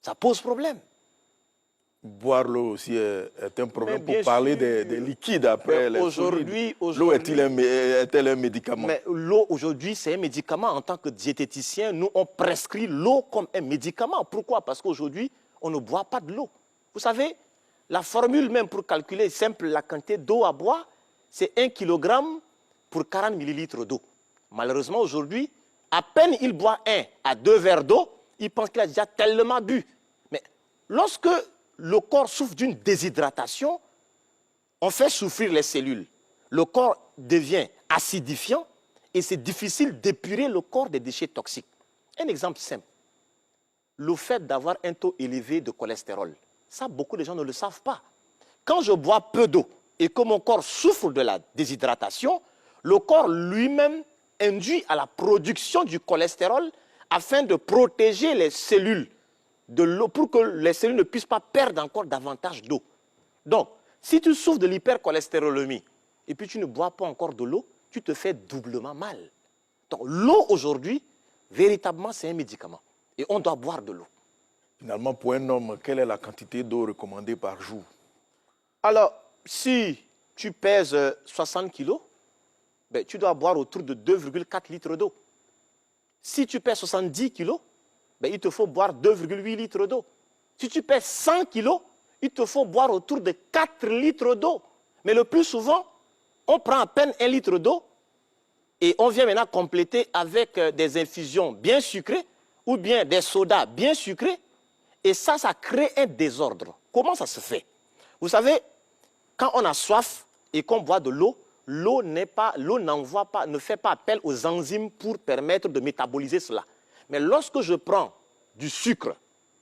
Ça pose problème. Boire l'eau aussi est un problème pour parler des liquides après les solides. L'eau est-elle un médicament? Mais l'eau aujourd'hui, c'est un médicament. En tant que diététicien, nous, on prescrit l'eau comme un médicament. Pourquoi? Parce qu'aujourd'hui, on ne boit pas de l'eau. Vous savez, la formule même pour calculer simple la quantité d'eau à boire, c'est 1 kg pour 40 ml d'eau. Malheureusement, aujourd'hui, à peine il boit 1 à 2 verres d'eau, il pense qu'il a déjà tellement bu. Mais lorsque le corps souffre d'une déshydratation, on fait souffrir les cellules. Le corps devient acidifiant et c'est difficile d'épurer le corps des déchets toxiques. Un exemple simple. Le fait d'avoir un taux élevé de cholestérol, ça, beaucoup de gens ne le savent pas. Quand je bois peu d'eau et que mon corps souffre de la déshydratation, le corps lui-même induit à la production du cholestérol afin de protéger les cellules de l'eau pour que les cellules ne puissent pas perdre encore davantage d'eau. Donc, si tu souffres de l'hypercholestérolémie et puis tu ne bois pas encore de l'eau, tu te fais doublement mal. Donc, l'eau aujourd'hui, véritablement, c'est un médicament. Et on doit boire de l'eau. Finalement, pour un homme, quelle est la quantité d'eau recommandée par jour? Alors, si tu pèses 60 kg, ben, tu dois boire autour de 2,4 litres d'eau. Si tu pèses 70 kg, ben, il te faut boire 2,8 litres d'eau. Si tu pèses 100 kg, il te faut boire autour de 4 litres d'eau. Mais le plus souvent, on prend à peine 1 litre d'eau et on vient maintenant compléter avec des infusions bien sucrées ou bien des sodas bien sucrés. Et ça crée un désordre. Comment ça se fait? Vous savez, quand on a soif et qu'on boit de l'eau, l'eau ne fait pas appel aux enzymes pour permettre de métaboliser cela. Mais lorsque je prends du sucre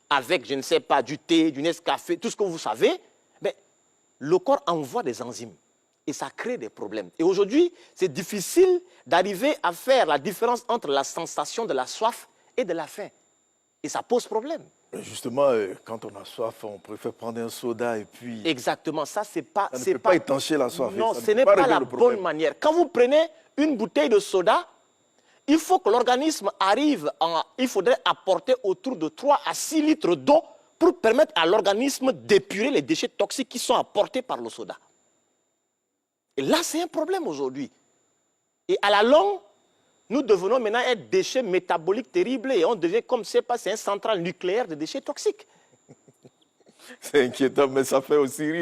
avec, je ne sais pas, du thé, du Nescafé, tout ce que vous savez, ben, le corps envoie des enzymes et ça crée des problèmes. Et aujourd'hui, c'est difficile d'arriver à faire la différence entre la sensation de la soif et de la faim. Et ça pose problème. Justement, quand on a soif, on préfère prendre un soda et puis... Exactement, ça c'est pas... Ça ne peut pas étancher la soif. Non, ce n'est pas la bonne manière. Quand vous prenez une bouteille de soda, il faut que l'organisme arrive il faudrait apporter autour de 3 à 6 litres d'eau pour permettre à l'organisme d'épurer les déchets toxiques qui sont apportés par le soda. Et là, c'est un problème aujourd'hui. Et à la longue, nous devenons maintenant un déchet métabolique terrible et on devient comme c'est un central nucléaire de déchets toxiques. C'est inquiétant, mais ça fait aussi rire.